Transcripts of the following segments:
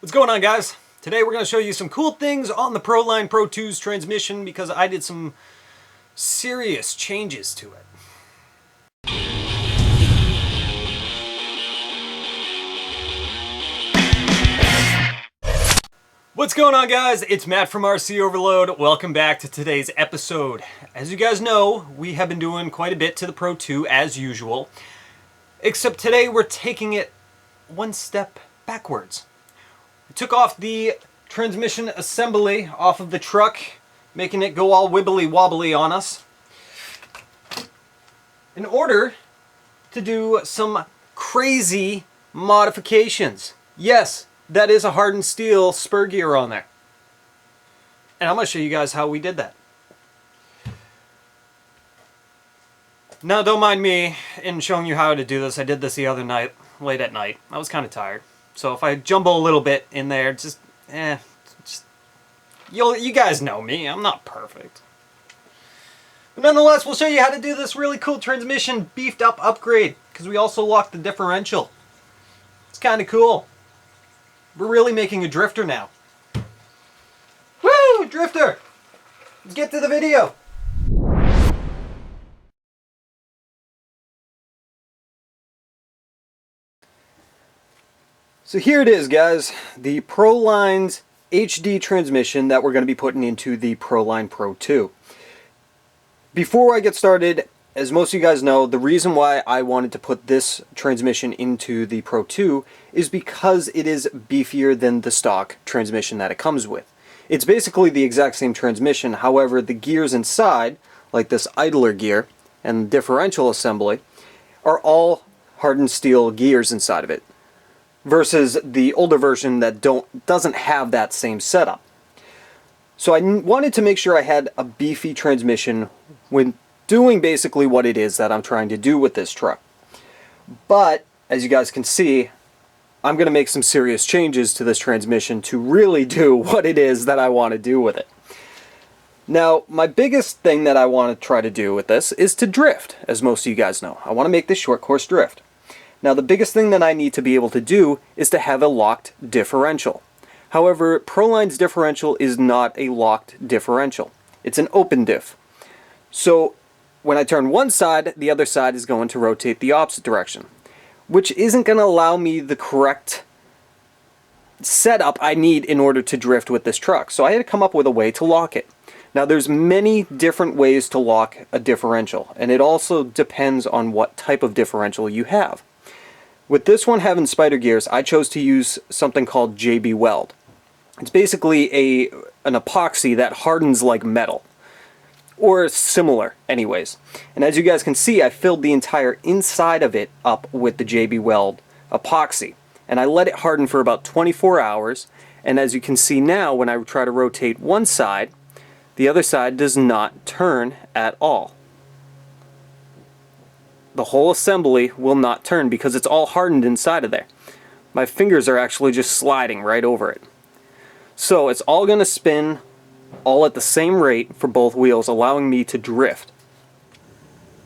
What's going on, guys? Today we're going to show you some cool things on the Pro-line Pro-2's transmission because I did some serious changes to it. What's going on, guys? It's Matt from RC Overload. Welcome back to today's episode. As you guys know, we have been doing quite a bit to the Pro-2 as usual, except today we're taking it one step backwards. We took off the transmission assembly off of the truck, making it go all wibbly wobbly on us, in order to do some crazy modifications. Yes, that is a hardened steel spur gear on there. And I'm going to show you guys how we did that. Now, don't mind me in showing you how to do this. I did this the other night, late at night. I was kind of tired. So if I jumble a little bit in there, you guys know me. I'm not perfect. But nonetheless, we'll show you how to do this really cool transmission beefed up upgrade, because we also locked the differential. It's kind of cool. We're really making a drifter now. Woo! Drifter! Let's get to the video. So here it is, guys. The Pro-line's HD transmission that we're going to be putting into the Pro-line Pro-2. Before I get started, as most of you guys know, the reason why I wanted to put this transmission into the Pro-2 is because it is beefier than the stock transmission that it comes with. It's basically the exact same transmission, however the gears inside, like this idler gear and differential assembly, are all hardened steel gears inside of it, versus the older version that doesn't have that same setup. So I wanted to make sure I had a beefy transmission when doing basically what it is that I'm trying to do with this truck. But, as you guys can see, I'm going to make some serious changes to this transmission to really do what it is that I want to do with it. Now, my biggest thing that I want to try to do with this is to drift, as most of you guys know. I want to make this short course drift. Now, the biggest thing that I need to be able to do is to have a locked differential. However, Pro-line's differential is not a locked differential. It's an open diff. So, when I turn one side, the other side is going to rotate the opposite direction, which isn't going to allow me the correct setup I need in order to drift with this truck. So I had to come up with a way to lock it. Now, there's many different ways to lock a differential, and it also depends on what type of differential you have. With this one having spider gears, I chose to use something called JB Weld. It's basically an epoxy that hardens like metal, or similar anyways. And as you guys can see, I filled the entire inside of it up with the JB Weld epoxy, and I let it harden for about 24 hours, and as you can see now, when I try to rotate one side, the other side does not turn at all. The whole assembly will not turn because it's all hardened inside of there. My fingers are actually just sliding right over it. So it's all going to spin all at the same rate for both wheels, allowing me to drift.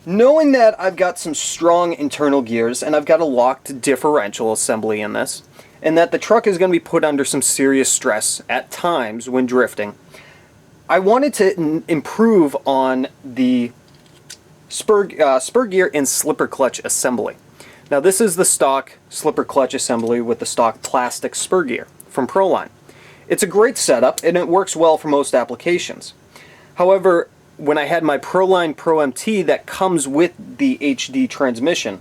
Knowing that I've got some strong internal gears and I've got a locked differential assembly in this, and that the truck is going to be put under some serious stress at times when drifting, I wanted to improve on the spur gear and slipper clutch assembly. Now, this is the stock slipper clutch assembly with the stock plastic spur gear from Pro-line. It's a great setup and it works well for most applications. However, when I had my Pro-line Pro-MT that comes with the HD transmission,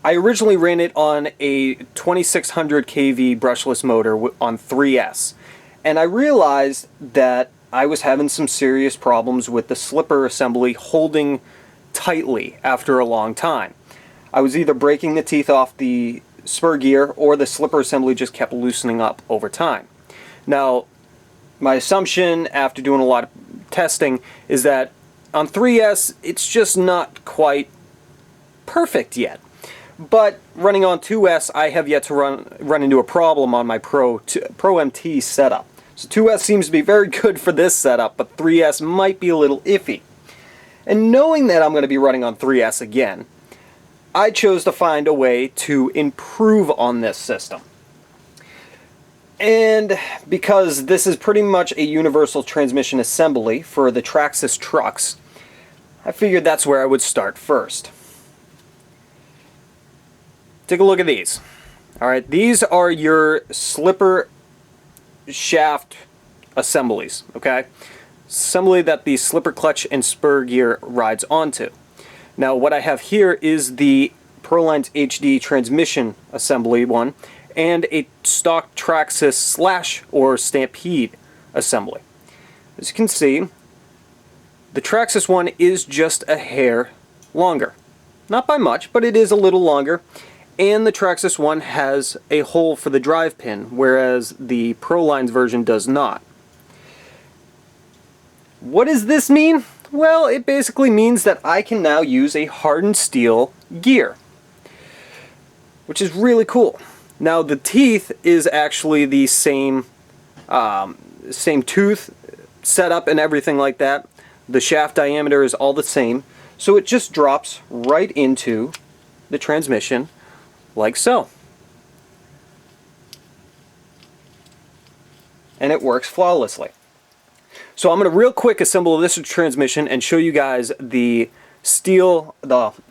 I originally ran it on a 2600 kV brushless motor on 3S, and I realized that I was having some serious problems with the slipper assembly holding tightly after a long time. I was either breaking the teeth off the spur gear or the slipper assembly just kept loosening up over time. Now, my assumption after doing a lot of testing is that on 3S it's just not quite perfect yet. But running on 2S, I have yet to run into a problem on my Pro-MT setup. So 2S seems to be very good for this setup, but 3S might be a little iffy. And knowing that I'm going to be running on 3S again, I chose to find a way to improve on this system. And because this is pretty much a universal transmission assembly for the Traxxas trucks, I figured that's where I would start first. Take a look at these. Alright, these are your slipper shaft assemblies, okay? Assembly that the slipper clutch and spur gear rides onto. Now what I have here is the Proline's HD transmission assembly one, and a stock Traxxas Slash or Stampede assembly. As you can see, the Traxxas one is just a hair longer. Not by much, but it is a little longer. And the Traxxas one has a hole for the drive pin, whereas the Proline's version does not. What does this mean? Well, it basically means that I can now use a hardened steel gear, which is really cool. Now the teeth is actually the same tooth setup and everything like that. The shaft diameter is all the same, so it just drops right into the transmission like so. And it works flawlessly. So I'm going to real quick assemble this transmission and show you guys the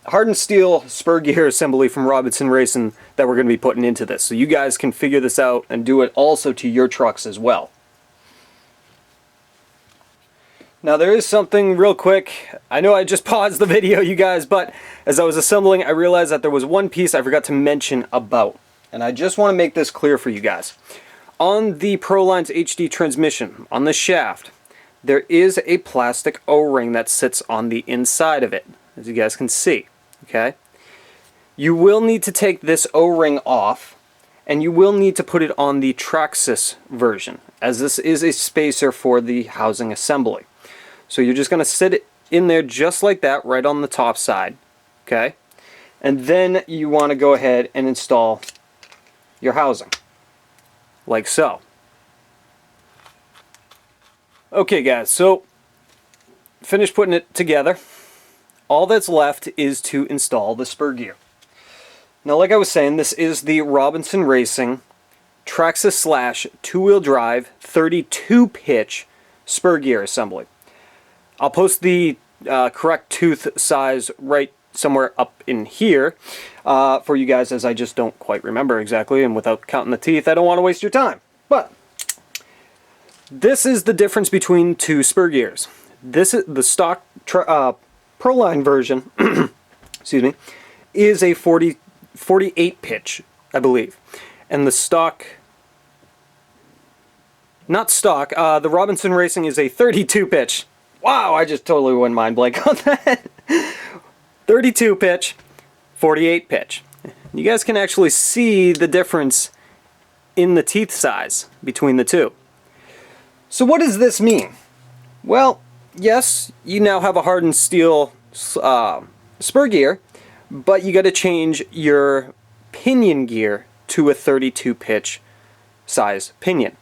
hardened steel spur gear assembly from Robinson Racing that we're going to be putting into this. So you guys can figure this out and do it also to your trucks as well. Now there is something real quick. I know I just paused the video, you guys, but as I was assembling, I realized that there was one piece I forgot to mention about. And I just want to make this clear for you guys. On the Proline's HD transmission, on the shaft, there is a plastic O-ring that sits on the inside of it, as you guys can see, okay? You will need to take this O-ring off, and you will need to put it on the Traxxas version, as this is a spacer for the housing assembly. So you're just going to sit it in there just like that, right on the top side, okay? And then you want to go ahead and install your housing, like so. Okay guys, so finished putting it together. All that's left is to install the spur gear. Now like I was saying, this is the Robinson Racing Traxxas Slash 2-wheel drive 32 pitch spur gear assembly. I'll post the correct tooth size right somewhere up in here for you guys, as I just don't quite remember exactly, and without counting the teeth I don't want to waste your time. But this is the difference between two spur gears. This is the stock Proline version excuse me, is a 48 pitch, I believe. And the stock, not stock, the Robinson Racing is a 32 pitch. Wow, I just totally went mind blank on that. 32 pitch, 48 pitch. You guys can actually see the difference in the teeth size between the two. So what does this mean? Well, yes, you now have a hardened steel spur gear, but you got to change your pinion gear to a 32 pitch size pinion.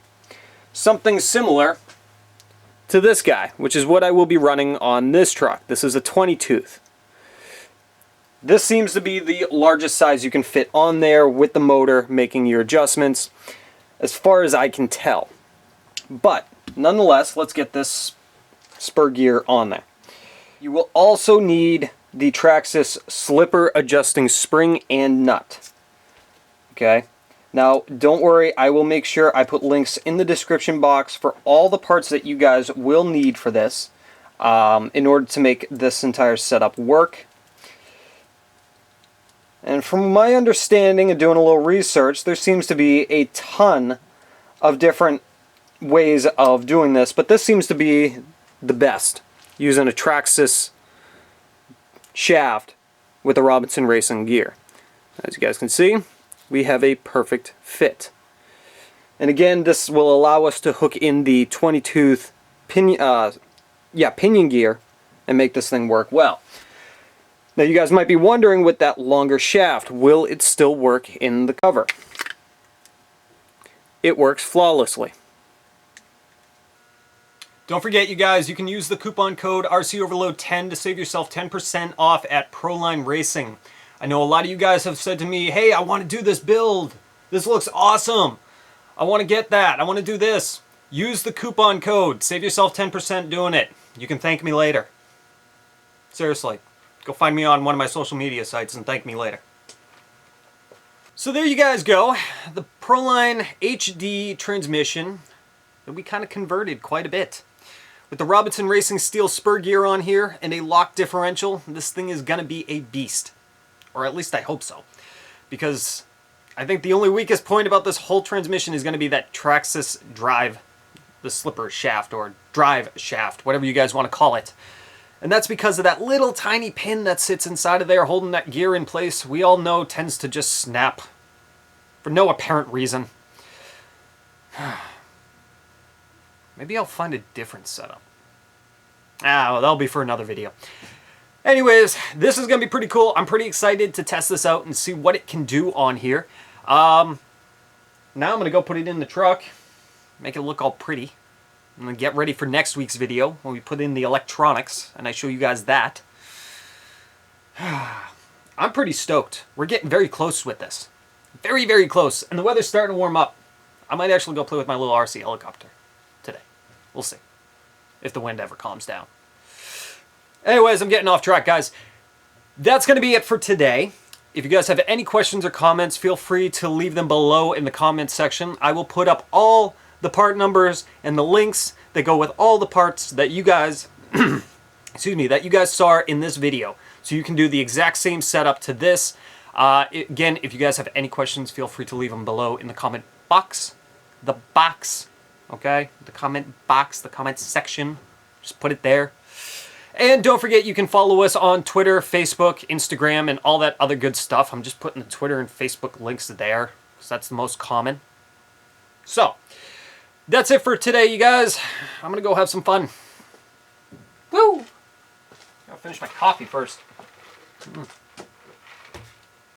Something similar to this guy, which is what I will be running on this truck. This is a 20 tooth. This seems to be the largest size you can fit on there with the motor, making your adjustments, as far as I can tell. But nonetheless, let's get this spur gear on there. You will also need the Traxxas slipper adjusting spring and nut. Okay? Now, don't worry, I will make sure I put links in the description box for all the parts that you guys will need for this in order to make this entire setup work. And from my understanding and doing a little research, there seems to be a ton of different ways of doing this, but this seems to be the best, using a Traxxas shaft with a Robinson Racing gear. As you guys can see, we have a perfect fit. And again, this will allow us to hook in the 20 tooth pinion gear and make this thing work well. Now you guys might be wondering, with that longer shaft, will it still work in the cover? It works flawlessly. Don't forget, you guys, you can use the coupon code RCOverload10 to save yourself 10% off at Proline Racing. I know a lot of you guys have said to me, hey, I want to do this build. This looks awesome. I want to get that. I want to do this. Use the coupon code. Save yourself 10% doing it. You can thank me later. Seriously. Go find me on one of my social media sites and thank me later. So there you guys go. The Proline HD transmission that we kind of converted quite a bit. With the Robinson Racing Steel Spur gear on here and a lock differential, this thing is going to be a beast. Or at least I hope so. Because I think the only weakest point about this whole transmission is going to be that Traxxas drive, the slipper shaft or drive shaft, whatever you guys want to call it. And that's because of that little tiny pin that sits inside of there holding that gear in place. We all know tends to just snap for no apparent reason. Maybe I'll find a different setup. Well, that'll be for another video. Anyways, this is going to be pretty cool. I'm pretty excited to test this out and see what it can do on here. Now I'm going to go put it in the truck, make it look all pretty. I'm going to get ready for next week's video when we put in the electronics and I show you guys that. I'm pretty stoked. We're getting very close with this. Very, very close. And the weather's starting to warm up. I might actually go play with my little RC helicopter today. We'll see. If the wind ever calms down. Anyways, I'm getting off track, guys. That's going to be it for today. If you guys have any questions or comments, feel free to leave them below in the comments section. I will put up all the part numbers and the links that go with all the parts that you guys, excuse me, that you guys saw in this video. So you can do the exact same setup to this. Again, if you guys have any questions, feel free to leave them below in the comment box. The box, okay? The comment box, the comment section. Just put it there. And don't forget, you can follow us on Twitter, Facebook, Instagram, and all that other good stuff. I'm just putting the Twitter and Facebook links there, because that's the most common. So, that's it for today, you guys. I'm going to go have some fun. Woo! I'll finish my coffee first.